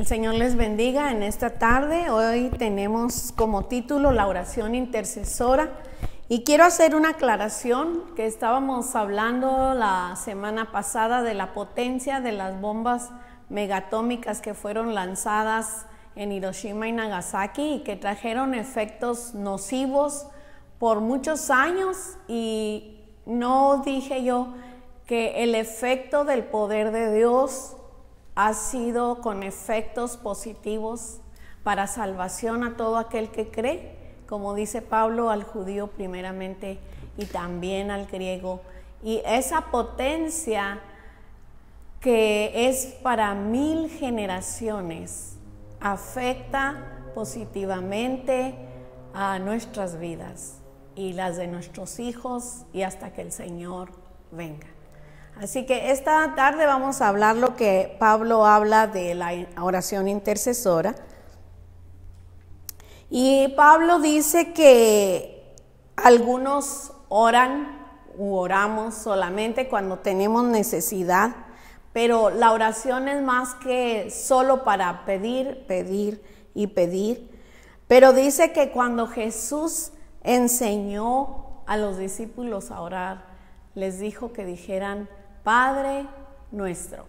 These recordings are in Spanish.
El Señor les bendiga en esta tarde. Hoy tenemos como título la oración intercesora y quiero hacer una aclaración que estábamos hablando la semana pasada de la potencia de las bombas megatómicas que fueron lanzadas en Hiroshima y Nagasaki y que trajeron efectos nocivos por muchos años, y no dije yo que el efecto del poder de Dios ha sido con efectos positivos para salvación a todo aquel que cree, como dice Pablo, al judío primeramente y también al griego. Y esa potencia que es para 1000 generaciones afecta positivamente a nuestras vidas y las de nuestros hijos y hasta que el Señor venga. Así que esta tarde vamos a hablar lo que Pablo habla de la oración intercesora. Y Pablo dice que algunos oran u oramos solamente cuando tenemos necesidad, pero la oración es más que solo para pedir, pedir y pedir. Pero dice que cuando Jesús enseñó a los discípulos a orar, les dijo que dijeran Padre nuestro.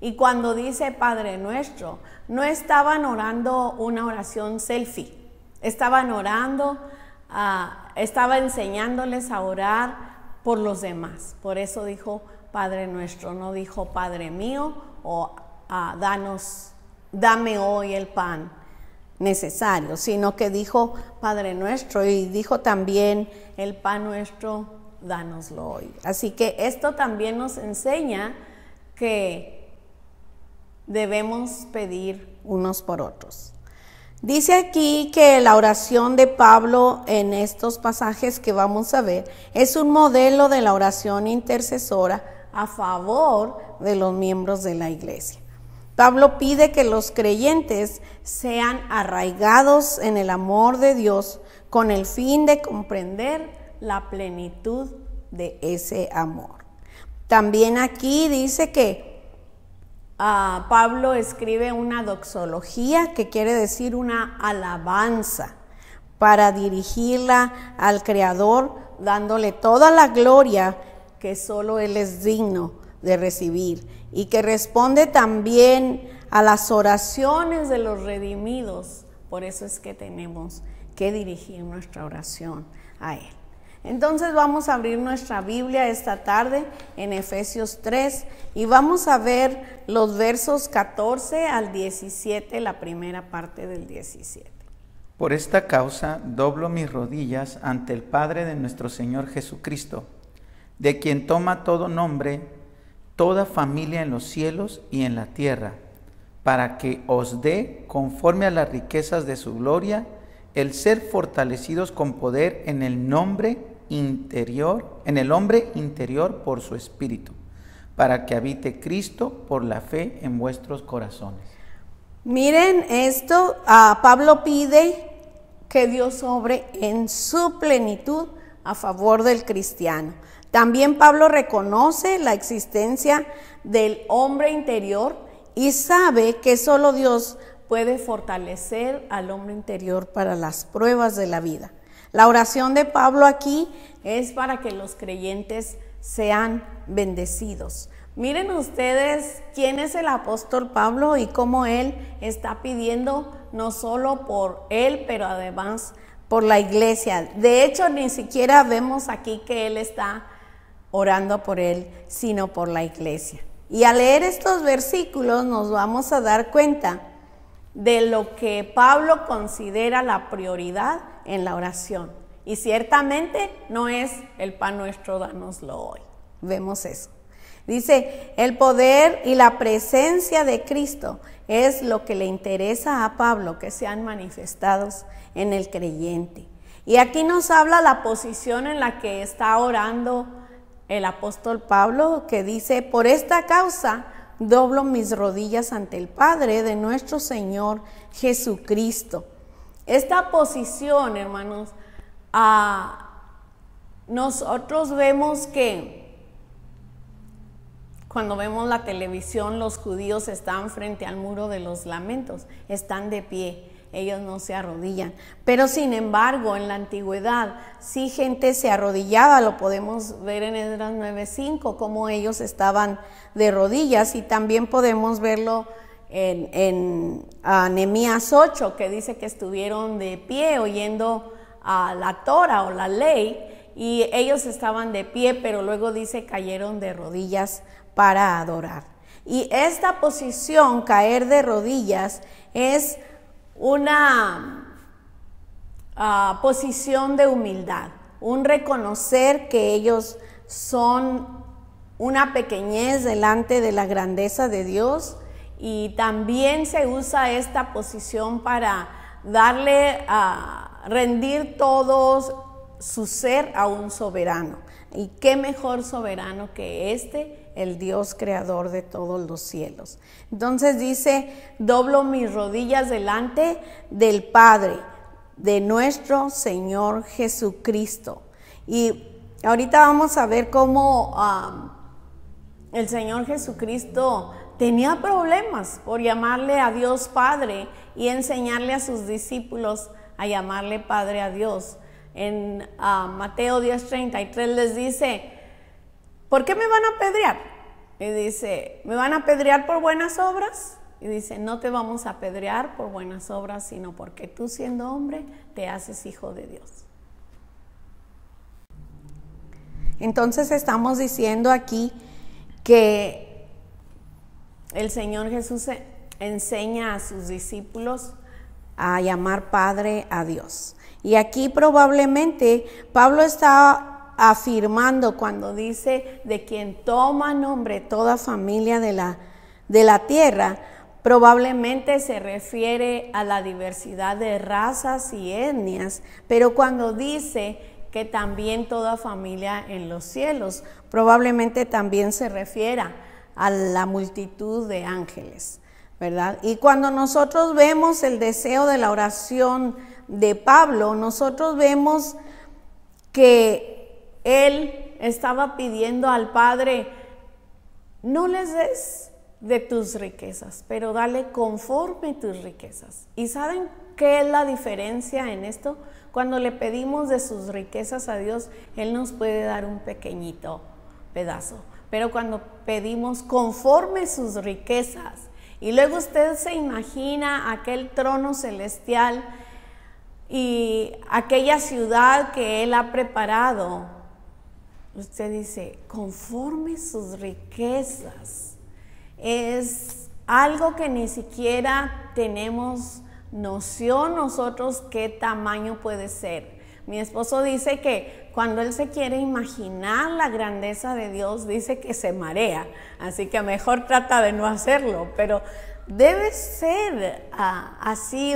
Y cuando dice Padre nuestro, no estaban orando una oración selfie, estaban orando, estaba enseñándoles a orar por los demás. Por eso dijo Padre nuestro, no dijo Padre mío o dame hoy el pan necesario, sino que dijo Padre nuestro, y dijo también el pan nuestro dánoslo hoy. Así que esto también nos enseña que debemos pedir unos por otros. Dice aquí que la oración de Pablo en estos pasajes que vamos a ver es un modelo de la oración intercesora a favor de los miembros de la iglesia. Pablo pide que los creyentes sean arraigados en el amor de Dios con el fin de comprender la plenitud de ese amor. También aquí dice que Pablo escribe una doxología, que quiere decir una alabanza, para dirigirla al Creador, dándole toda la gloria que solo Él es digno de recibir, y que responde también a las oraciones de los redimidos. Por eso es que tenemos que dirigir nuestra oración a Él. Entonces vamos a abrir nuestra Biblia esta tarde en Efesios 3 y vamos a ver los versos 14 al 17, la primera parte del 17. Por esta causa doblo mis rodillas ante el Padre de nuestro Señor Jesucristo, de quien toma todo nombre, toda familia en los cielos y en la tierra, para que os dé, conforme a las riquezas de su gloria, el ser fortalecidos con poder en el hombre interior por su espíritu, para que habite Cristo por la fe en vuestros corazones. Miren esto, Pablo pide que Dios obre en su plenitud a favor del cristiano. También Pablo reconoce la existencia del hombre interior y sabe que solo Dios puede fortalecer al hombre interior para las pruebas de la vida. La oración de Pablo aquí es para que los creyentes sean bendecidos. Miren ustedes quién es el apóstol Pablo y cómo él está pidiendo no solo por él, pero además por la iglesia. De hecho, ni siquiera vemos aquí que él está orando por él, sino por la iglesia. Y al leer estos versículos nos vamos a dar cuenta de lo que Pablo considera la prioridad en la oración. Y ciertamente no es el pan nuestro, dánoslo hoy. Vemos eso. Dice, el poder y la presencia de Cristo es lo que le interesa a Pablo, que sean manifestados en el creyente. Y aquí nos habla la posición en la que está orando el apóstol Pablo, que dice, por esta causa doblo mis rodillas ante el Padre de nuestro Señor Jesucristo. Esta posición, hermanos, nosotros vemos que Cuando vemos la televisión, los judíos están frente al muro de los lamentos, están de pie, ellos no se arrodillan. Pero sin embargo, en la antigüedad, sí gente se arrodillaba, lo podemos ver en Esdras 9:5, cómo ellos estaban de rodillas, y también podemos verlo en Nehemías 8, que dice que estuvieron de pie oyendo a la Torah o la ley, y ellos estaban de pie, pero luego dice cayeron de rodillas para adorar. Y esta posición, caer de rodillas, es una posición de humildad, un reconocer que ellos son una pequeñez delante de la grandeza de Dios, y también se usa esta posición para darle rendir todo su ser a un soberano. Y qué mejor soberano que el Dios creador de todos los cielos. Entonces dice, doblo mis rodillas delante del Padre, de nuestro Señor Jesucristo. Y ahorita vamos a ver cómo el Señor Jesucristo tenía problemas por llamarle a Dios Padre y enseñarle a sus discípulos a llamarle Padre a Dios. En Mateo 10:33 les dice, ¿por qué me van a apedrear? Y dice, ¿me van a apedrear por buenas obras? Y dice, no te vamos a apedrear por buenas obras, sino porque tú, siendo hombre, te haces hijo de Dios. Entonces estamos diciendo aquí que el Señor Jesús enseña a sus discípulos a llamar Padre a Dios. Y aquí probablemente Pablo está afirmando cuando dice de quien toma nombre toda familia de la tierra, probablemente se refiere a la diversidad de razas y etnias, pero cuando dice que también toda familia en los cielos, probablemente también se refiera a la multitud de ángeles, ¿verdad? Y cuando nosotros vemos el deseo de la oración de Pablo, nosotros vemos que él estaba pidiendo al Padre, no les des de tus riquezas, pero dale conforme tus riquezas. ¿Y saben qué es la diferencia en esto? Cuando le pedimos de sus riquezas a Dios, Él nos puede dar un pequeñito pedazo, pero cuando pedimos conforme sus riquezas, y luego usted se imagina aquel trono celestial y aquella ciudad que Él ha preparado, usted dice, conforme sus riquezas, es algo que ni siquiera tenemos noción nosotros qué tamaño puede ser. Mi esposo dice que cuando él se quiere imaginar la grandeza de Dios, dice que se marea, así que mejor trata de no hacerlo, pero debe ser así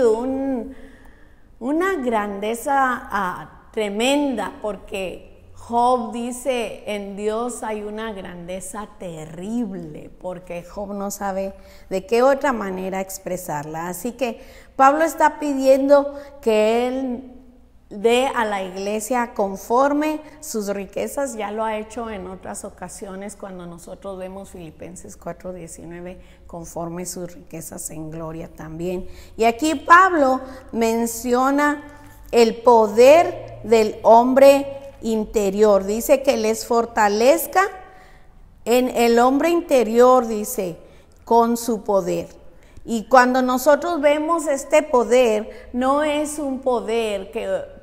una grandeza tremenda, porque Job dice, en Dios hay una grandeza terrible, porque Job no sabe de qué otra manera expresarla. Así que Pablo está pidiendo que él dé a la iglesia conforme sus riquezas. Ya lo ha hecho en otras ocasiones cuando nosotros vemos Filipenses 4:19, conforme sus riquezas en gloria también. Y aquí Pablo menciona el poder del hombre interior. Dice que les fortalezca en el hombre interior, dice, con su poder. Y cuando nosotros vemos este poder, no es un poder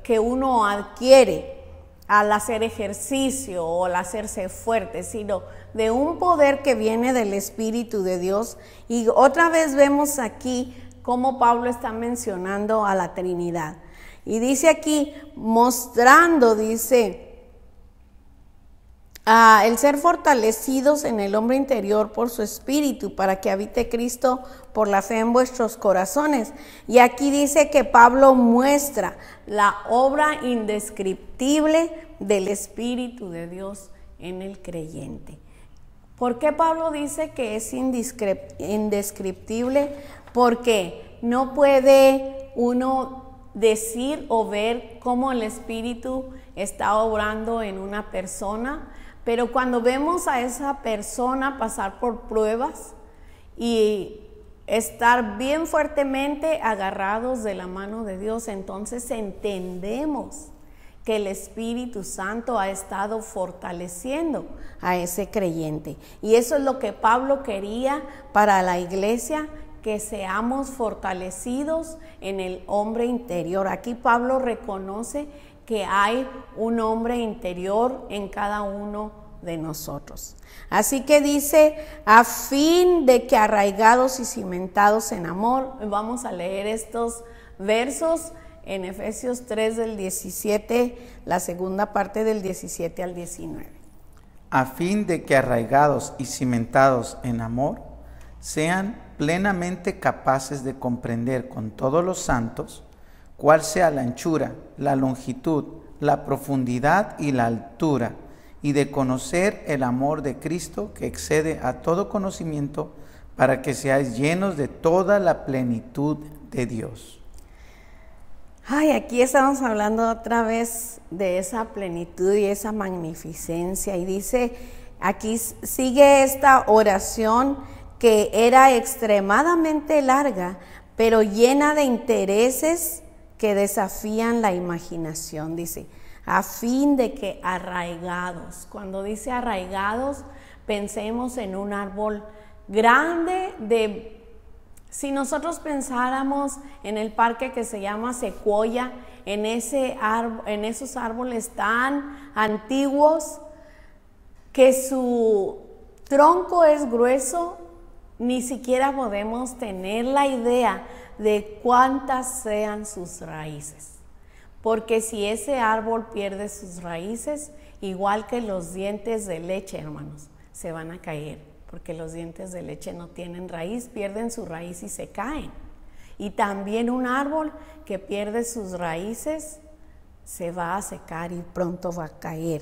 que uno adquiere al hacer ejercicio o al hacerse fuerte, sino de un poder que viene del Espíritu de Dios. Y otra vez vemos aquí cómo Pablo está mencionando a la Trinidad. Y dice aquí, mostrando, dice, el ser fortalecidos en el hombre interior por su espíritu, para que habite Cristo por la fe en vuestros corazones. Y aquí dice que Pablo muestra la obra indescriptible del Espíritu de Dios en el creyente. ¿Por qué Pablo dice que es indescriptible? Porque no puede uno decir o ver cómo el Espíritu está obrando en una persona, Pero cuando vemos a esa persona pasar por pruebas y estar bien fuertemente agarrados de la mano de Dios, entonces entendemos que el Espíritu Santo ha estado fortaleciendo a ese creyente. Y eso es lo que Pablo quería para la iglesia, que seamos fortalecidos en el hombre interior. Aquí Pablo reconoce que hay un hombre interior en cada uno de nosotros. Así que dice, a fin de que arraigados y cimentados en amor. Vamos a leer estos versos en Efesios 3 del 17, la segunda parte del 17 al 19. A fin de que arraigados y cimentados en amor, sean plenamente capaces de comprender con todos los santos cuál sea la anchura, la longitud, la profundidad y la altura, y de conocer el amor de Cristo que excede a todo conocimiento, para que seáis llenos de toda la plenitud de Dios. Ay, aquí estamos hablando otra vez de esa plenitud y esa magnificencia. Y dice, aquí sigue esta oración que era extremadamente larga, pero llena de intereses que desafían la imaginación. Dice, a fin de que arraigados. Cuando dice arraigados, pensemos en un árbol grande. Si nosotros pensáramos en el parque que se llama Sequoia, en esos árboles tan antiguos que su tronco es grueso, ni siquiera podemos tener la idea de cuántas sean sus raíces. Porque si ese árbol pierde sus raíces, igual que los dientes de leche, hermanos, se van a caer. Porque los dientes de leche no tienen raíz, pierden su raíz y se caen. Y también un árbol que pierde sus raíces se va a secar y pronto va a caer.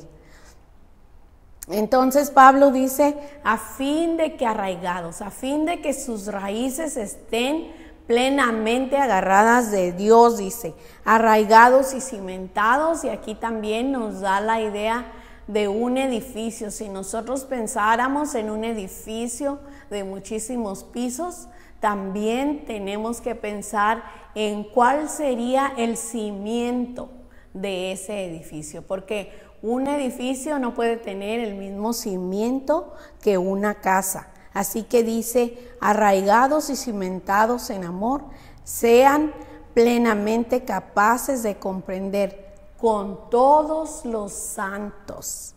Entonces Pablo dice, a fin de que arraigados, a fin de que sus raíces estén plenamente agarradas de Dios, dice, arraigados y cimentados. Y aquí también nos da la idea de un edificio. Si nosotros pensáramos en un edificio de muchísimos pisos, también tenemos que pensar en cuál sería el cimiento de ese edificio, porque un edificio no puede tener el mismo cimiento que una casa. Así que dice, arraigados y cimentados en amor, sean plenamente capaces de comprender con todos los santos.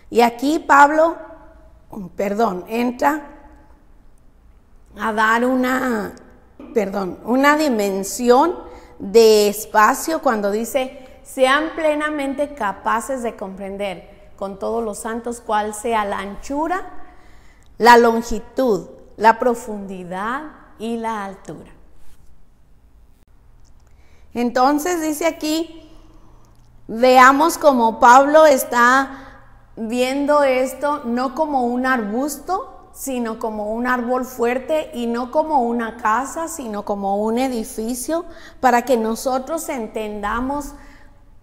Y aquí Pablo, entra a dar una dimensión de espacio cuando dice, sean plenamente capaces de comprender con todos los santos cuál sea la anchura, la longitud, la profundidad y la altura. Entonces dice aquí, veamos cómo Pablo está viendo esto no como un arbusto, sino como un árbol fuerte, y no como una casa, sino como un edificio, para que nosotros entendamos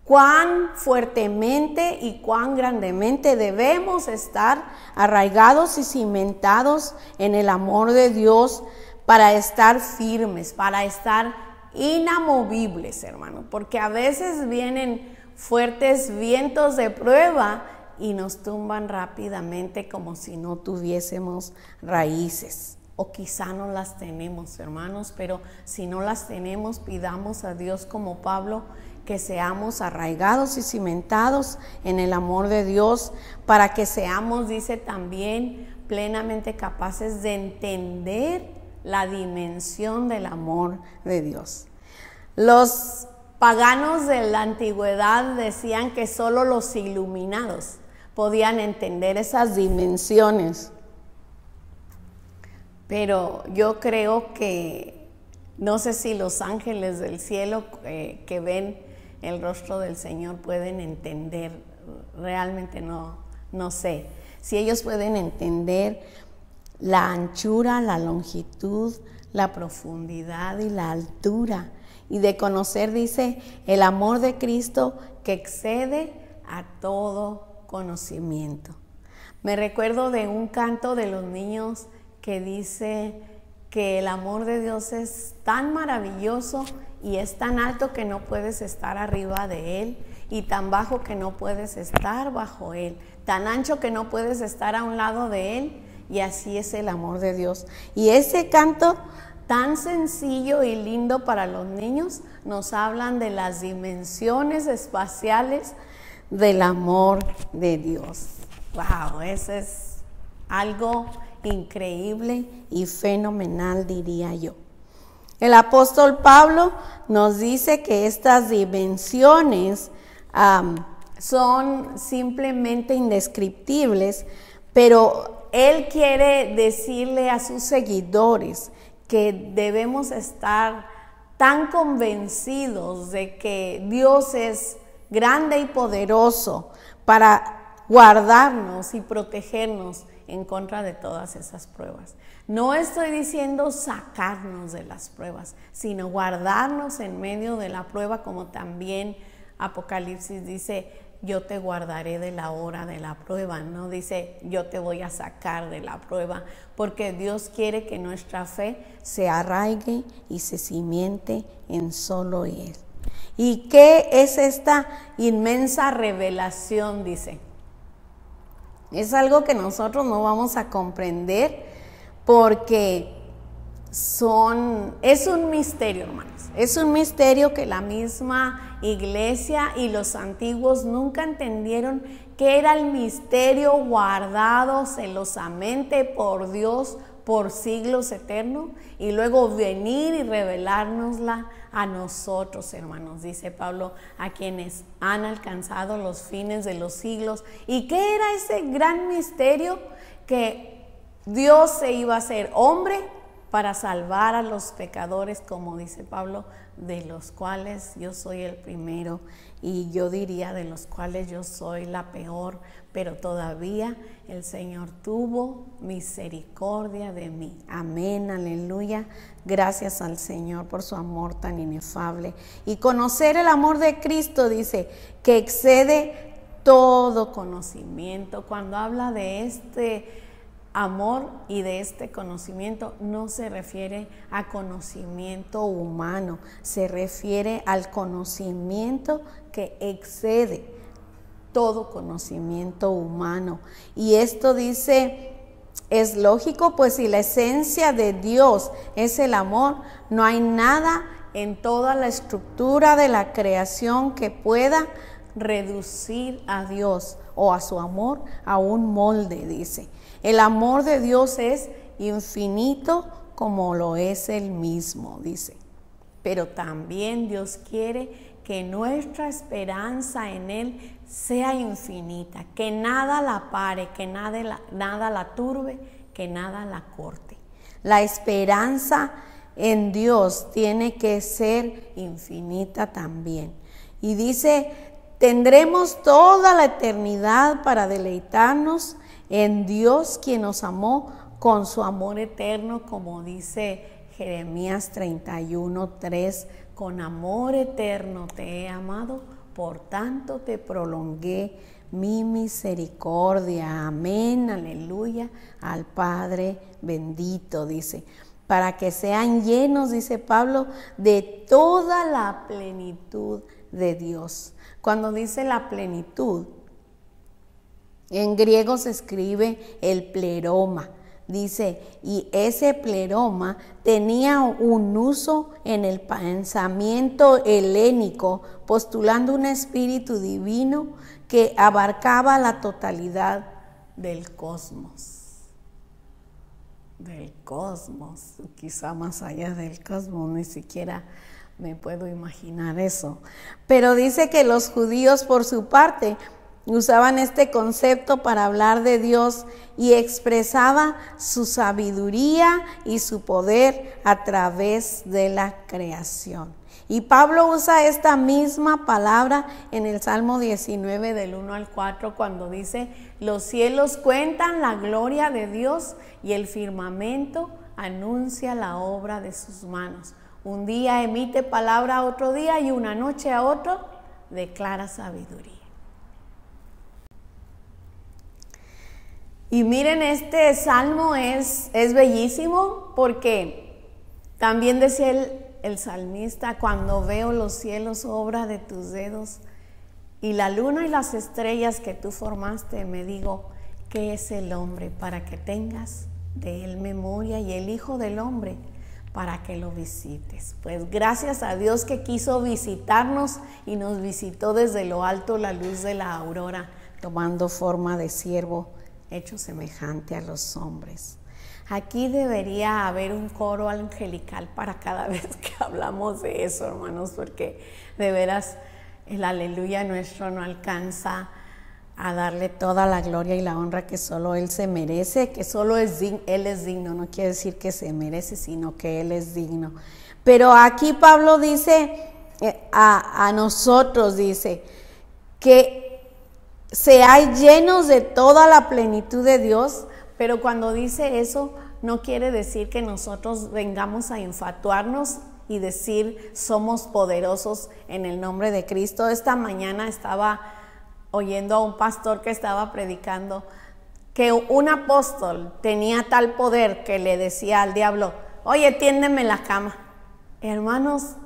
cuán fuertemente y cuán grandemente debemos estar arraigados y cimentados en el amor de Dios para estar firmes, para estar inamovibles, hermano, porque a veces vienen fuertes vientos de prueba y nos tumban rápidamente como si no tuviésemos raíces, o quizá no las tenemos, hermanos, pero si no las tenemos, pidamos a Dios como Pablo que seamos arraigados y cimentados en el amor de Dios, para que seamos, dice también, plenamente capaces de entender la dimensión del amor de Dios. Los paganos de la antigüedad decían que solo los iluminados podían entender esas dimensiones, pero yo creo que, no sé si los ángeles del cielo que ven el rostro del Señor pueden entender, realmente no sé, si ellos pueden entender la anchura, la longitud, la profundidad y la altura, y de conocer, dice, el amor de Cristo que excede a todo conocimiento. Me recuerdo de un canto de los niños que dice que el amor de Dios es tan maravilloso y es tan alto que no puedes estar arriba de Él, y tan bajo que no puedes estar bajo Él, tan ancho que no puedes estar a un lado de Él, y así es el amor de Dios. Y ese canto tan sencillo y lindo para los niños nos hablan de las dimensiones espaciales del amor de Dios. ¡Wow! Eso es algo increíble y fenomenal, diría yo. El apóstol Pablo nos dice que estas dimensiones son simplemente indescriptibles, pero él quiere decirle a sus seguidores que debemos estar tan convencidos de que Dios es grande y poderoso para guardarnos y protegernos en contra de todas esas pruebas. No estoy diciendo sacarnos de las pruebas, sino guardarnos en medio de la prueba, como también Apocalipsis dice, yo te guardaré de la hora de la prueba, no dice yo te voy a sacar de la prueba, porque Dios quiere que nuestra fe se arraigue y se cimiente en solo Él. ¿Y qué es esta inmensa revelación? Dice, es algo que nosotros no vamos a comprender porque es un misterio, hermanos. Es un misterio que la misma iglesia y los antiguos nunca entendieron que era el misterio guardado celosamente por Dios por siglos eternos, y luego venir y revelárnosla a nosotros, hermanos, dice Pablo, a quienes han alcanzado los fines de los siglos. ¿Y qué era ese gran misterio? Que Dios se iba a hacer hombre para salvar a los pecadores, como dice Pablo, de los cuales yo soy el primero, y yo diría de los cuales yo soy la peor, pero todavía el Señor tuvo misericordia de mí. Amén, aleluya. Gracias al Señor por su amor tan inefable. Y conocer el amor de Cristo, dice, que excede todo conocimiento. Cuando habla de este amor y de este conocimiento, no se refiere a conocimiento humano, se refiere al conocimiento que excede todo conocimiento humano. Y esto dice, es lógico, pues si la esencia de Dios es el amor, no hay nada en toda la estructura de la creación que pueda reducir a Dios o a su amor a un molde, dice. El amor de Dios es infinito como lo es Él mismo, dice. Pero también Dios quiere que nuestra esperanza en Él sea infinita, que nada la pare, que nada la turbe, que nada la corte. La esperanza en Dios tiene que ser infinita también. Y dice, tendremos toda la eternidad para deleitarnos en Dios, quien nos amó con su amor eterno, como dice Jeremías 31:3, con amor eterno te he amado, por tanto te prolongué mi misericordia. Amén, aleluya, al Padre bendito, dice, para que sean llenos, dice Pablo, de toda la plenitud de Dios. Cuando dice la plenitud, en griego se escribe el pleroma, dice, y ese pleroma tenía un uso en el pensamiento helénico, postulando un espíritu divino que abarcaba la totalidad del cosmos. Del cosmos, quizá más allá del cosmos, ni siquiera me puedo imaginar eso. Pero dice que los judíos, por su parte, usaban este concepto para hablar de Dios y expresaba su sabiduría y su poder a través de la creación. Y Pablo usa esta misma palabra en el Salmo 19 del 1 al 4 cuando dice, los cielos cuentan la gloria de Dios y el firmamento anuncia la obra de sus manos. Un día emite palabra a otro día y una noche a otro declara sabiduría. Y miren, este salmo es bellísimo porque también decía el salmista: cuando veo los cielos, obra de tus dedos, y la luna y las estrellas que tú formaste, me digo, ¿qué es el hombre para que tengas de él memoria, y el hijo del hombre para que lo visites? Pues gracias a Dios que quiso visitarnos y nos visitó desde lo alto la luz de la aurora, tomando forma de siervo, hecho semejante a los hombres. Aquí debería haber un coro angelical para cada vez que hablamos de eso, hermanos, porque de veras el aleluya nuestro no alcanza a darle toda la gloria y la honra que solo Él se merece, que solo Él es digno. No quiere decir que se merece, sino que Él es digno. Pero aquí Pablo dice a nosotros, dice que seáis llenos de toda la plenitud de Dios. Pero cuando dice eso, no quiere decir que nosotros vengamos a infatuarnos y decir somos poderosos en el nombre de Cristo. Esta mañana estaba oyendo a un pastor que estaba predicando que un apóstol tenía tal poder que le decía al diablo: oye, tiéndeme la cama. Hermanos,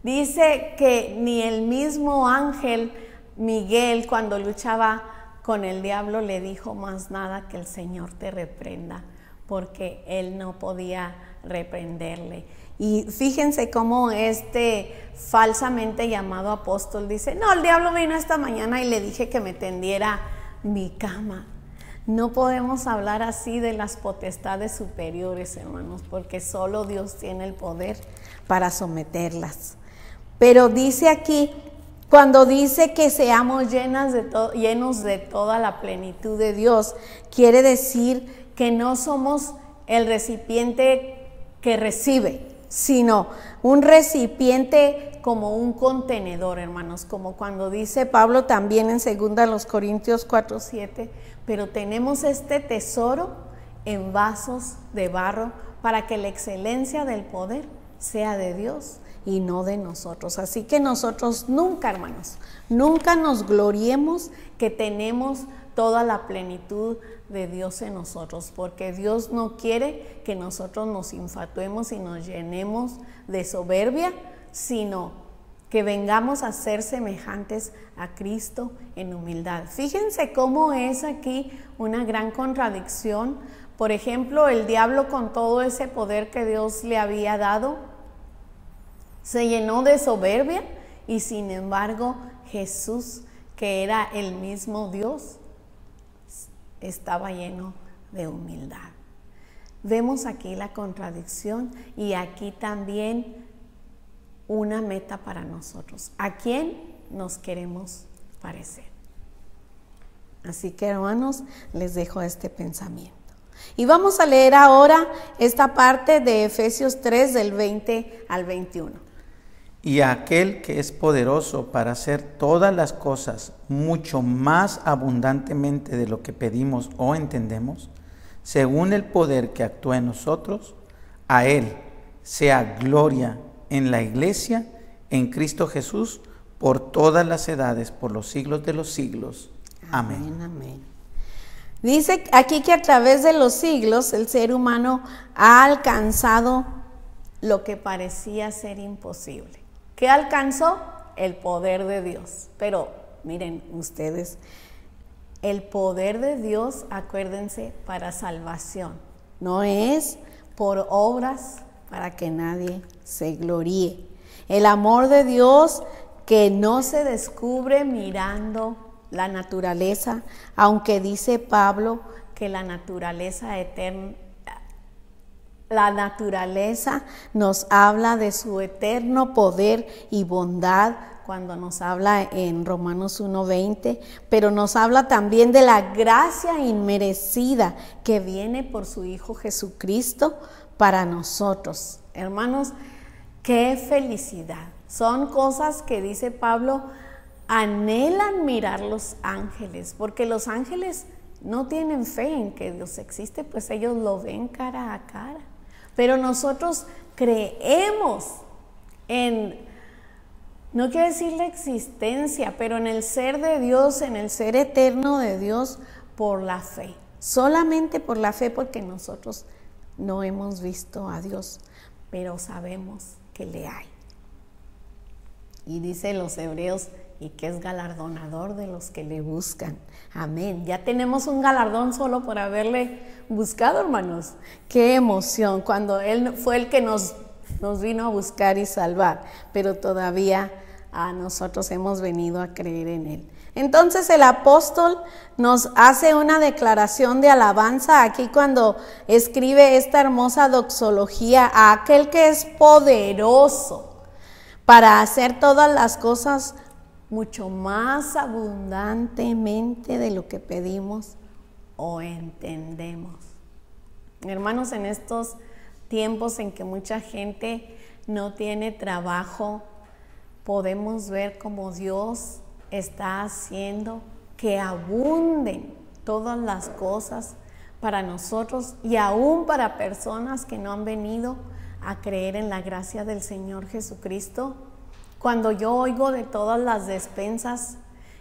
dice que ni el mismo ángel Miguel, cuando luchaba con el diablo, le dijo más nada que el Señor te reprenda, porque él no podía reprenderle. Y fíjense cómo este falsamente llamado apóstol dice: no, el diablo vino esta mañana y le dije que me tendiera mi cama. No podemos hablar así de las potestades superiores, hermanos, porque solo Dios tiene el poder para someterlas. Pero dice aquí, cuando dice que seamos llenos de toda la plenitud de Dios, quiere decir que no somos el recipiente que recibe, sino un recipiente como un contenedor, hermanos, como cuando dice Pablo también en 2 Corintios 4:7, pero tenemos este tesoro en vasos de barro para que la excelencia del poder sea de Dios y no de nosotros. Así que nosotros nunca, hermanos, nunca nos gloriemos que tenemos toda la plenitud de Dios en nosotros, porque Dios no quiere que nosotros nos infatuemos y nos llenemos de soberbia, sino que vengamos a ser semejantes a Cristo en humildad. Fíjense cómo es aquí una gran contradicción. Por ejemplo, el diablo, con todo ese poder que Dios le había dado, se llenó de soberbia, y sin embargo Jesús, que era el mismo Dios, estaba lleno de humildad. Vemos aquí la contradicción, y aquí también una meta para nosotros: ¿a quién nos queremos parecer? Así que, hermanos, les dejo este pensamiento. Y vamos a leer ahora esta parte de Efesios 3 del 20 al 21. Y a aquel que es poderoso para hacer todas las cosas mucho más abundantemente de lo que pedimos o entendemos, según el poder que actúa en nosotros, a Él sea gloria en la Iglesia, en Cristo Jesús, por todas las edades, por los siglos de los siglos. Amén. Amén, amén. Dice aquí que a través de los siglos el ser humano ha alcanzado lo que parecía ser imposible. ¿Qué alcanzó? El poder de Dios. Pero miren ustedes, el poder de Dios, acuérdense, para salvación. No es por obras para que nadie se gloríe. El amor de Dios que no se descubre mirando la naturaleza, aunque dice Pablo que la naturaleza eterna, la naturaleza nos habla de su eterno poder y bondad cuando nos habla en Romanos 1:20, pero nos habla también de la gracia inmerecida que viene por su Hijo Jesucristo para nosotros. Hermanos, qué felicidad. Son cosas que, dice Pablo, anhelan mirar los ángeles, porque los ángeles no tienen fe en que Dios existe, pues ellos lo ven cara a cara. Pero nosotros creemos en, no quiero decir la existencia, pero en el ser de Dios, en el ser eterno de Dios, por la fe. solamente por la fe, porque nosotros no hemos visto a Dios, pero sabemos que le hay. Y dice los Hebreos, y que es galardonador de los que le buscan. Amén. Ya tenemos un galardón solo por haberle buscado, hermanos. Qué emoción cuando Él fue el que nos vino a buscar y salvar, pero todavía a nosotros hemos venido a creer en Él. Entonces el apóstol nos hace una declaración de alabanza aquí cuando escribe esta hermosa doxología a aquel que es poderoso para hacer todas las cosas mucho más abundantemente de lo que pedimos o entendemos. Hermanos, en estos tiempos en que mucha gente no tiene trabajo, podemos ver cómo Dios está haciendo que abunden todas las cosas para nosotros y aún para personas que no han venido a creer en la gracia del Señor Jesucristo. Cuando yo oigo de todas las despensas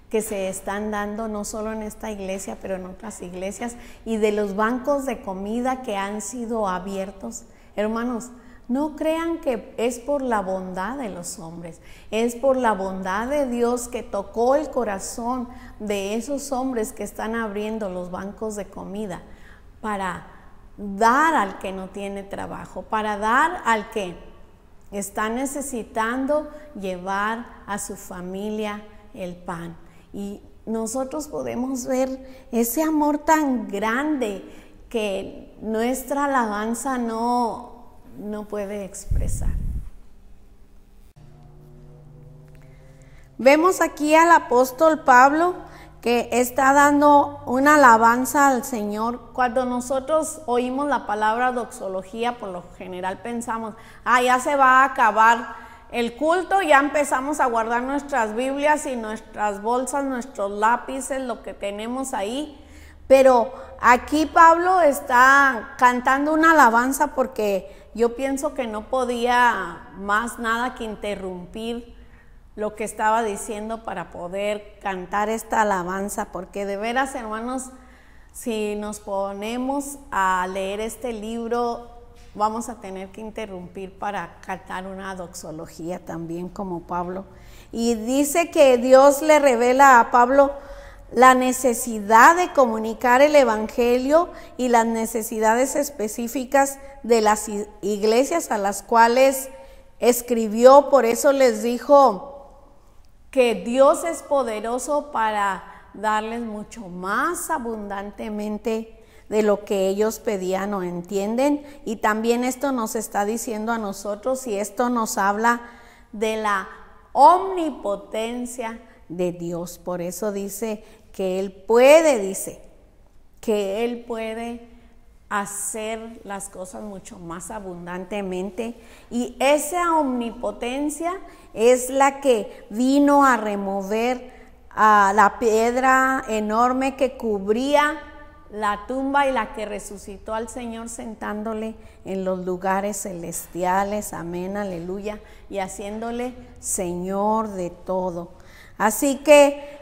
que se están dando, no solo en esta iglesia, pero en otras iglesias, y de los bancos de comida que han sido abiertos, hermanos, no crean que es por la bondad de los hombres, es por la bondad de Dios que tocó el corazón de esos hombres que están abriendo los bancos de comida para dar al que no tiene trabajo, para dar al que está necesitando llevar a su familia el pan. Y nosotros podemos ver ese amor tan grande que nuestra alabanza no puede expresar. Vemos aquí al apóstol Pablo que está dando una alabanza al Señor. Cuando nosotros oímos la palabra doxología, por lo general pensamos, ya se va a acabar el culto, ya empezamos a guardar nuestras Biblias y nuestras bolsas, nuestros lápices, lo que tenemos ahí. Pero aquí Pablo está cantando una alabanza porque yo pienso que no podía más nada que interrumpir lo que estaba diciendo para poder cantar esta alabanza, porque de veras, hermanos, si nos ponemos a leer este libro, vamos a tener que interrumpir para cantar una doxología también como Pablo. Y dice que Dios le revela a Pablo la necesidad de comunicar el evangelio y las necesidades específicas de las iglesias a las cuales escribió. Por eso les dijo que Dios es poderoso para darles mucho más abundantemente de lo que ellos pedían o entienden. Y también esto nos está diciendo a nosotros, y esto nos habla de la omnipotencia de Dios. Por eso dice que Él puede, hacer las cosas mucho más abundantemente, y esa omnipotencia es la que vino a remover a la piedra enorme que cubría la tumba y la que resucitó al Señor sentándole en los lugares celestiales, amén, aleluya, y haciéndole Señor de todo. Así que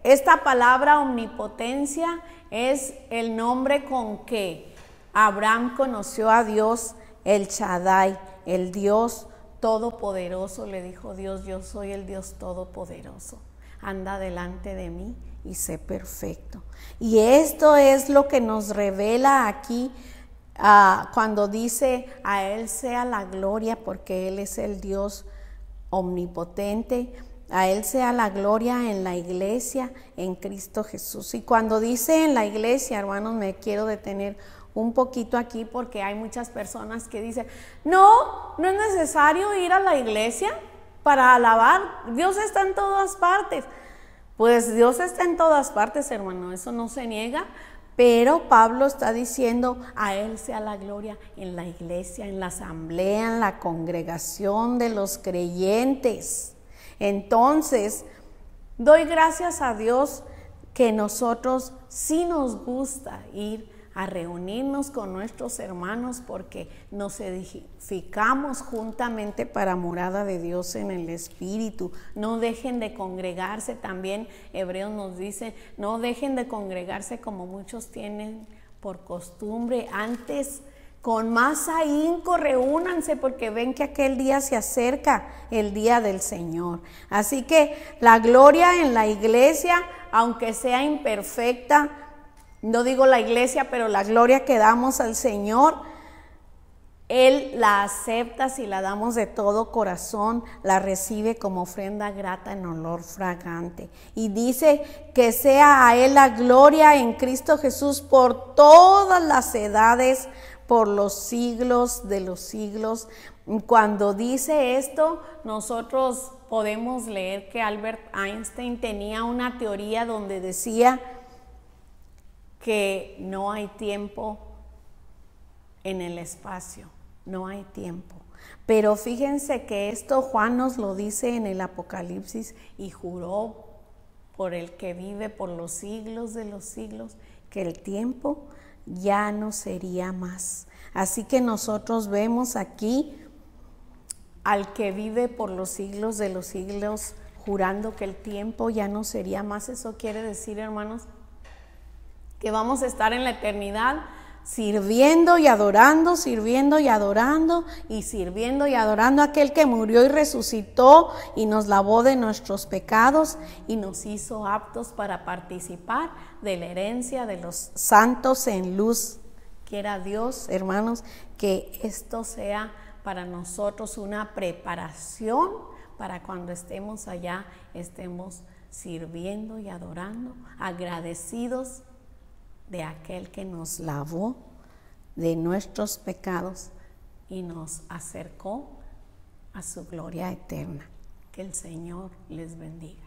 esta palabra omnipotencia es el nombre con que Abraham conoció a Dios, el Shaddai, el Dios todopoderoso. Le dijo Dios: yo soy el Dios todopoderoso, anda delante de mí y sé perfecto. Y esto es lo que nos revela aquí cuando dice: a Él sea la gloria, porque Él es el Dios omnipotente. A Él sea la gloria en la iglesia, en Cristo Jesús. Y cuando dice en la iglesia, hermanos, me quiero detener un poquito aquí, porque hay muchas personas que dicen: no es necesario ir a la iglesia para alabar, Dios está en todas partes. Pues Dios está en todas partes, hermano, eso no se niega, pero Pablo está diciendo: a Él sea la gloria en la iglesia, en la asamblea, en la congregación de los creyentes. Entonces, doy gracias a Dios que nosotros sí nos gusta ir a reunirnos con nuestros hermanos porque nos edificamos juntamente para morada de Dios en el Espíritu. No dejen de congregarse, también Hebreos nos dice, no dejen de congregarse como muchos tienen por costumbre. Antes, con más ahínco, reúnanse porque ven que aquel día se acerca, el día del Señor. Así que la gloria en la iglesia, aunque sea imperfecta, no digo la iglesia, pero la gloria que damos al Señor, Él la acepta si la damos de todo corazón, la recibe como ofrenda grata en olor fragante. Y dice que sea a Él la gloria en Cristo Jesús por todas las edades, por los siglos de los siglos. Cuando dice esto, nosotros podemos leer que Albert Einstein tenía una teoría donde decía que no hay tiempo en el espacio, no hay tiempo. Pero fíjense que esto Juan nos lo dice en el Apocalipsis y juró por el que vive por los siglos de los siglos que el tiempo ya no sería más. Así que nosotros vemos aquí al que vive por los siglos de los siglos jurando que el tiempo ya no sería más. Eso quiere decir, hermanos, que vamos a estar en la eternidad sirviendo y adorando, sirviendo y adorando y sirviendo y adorando a aquel que murió y resucitó y nos lavó de nuestros pecados y nos hizo aptos para participar de la herencia de los santos en luz. Quiera Dios, hermanos, que esto sea para nosotros una preparación para cuando estemos allá, estemos sirviendo y adorando, agradecidos de aquel que nos lavó de nuestros pecados y nos acercó a su gloria eterna. Que el Señor les bendiga.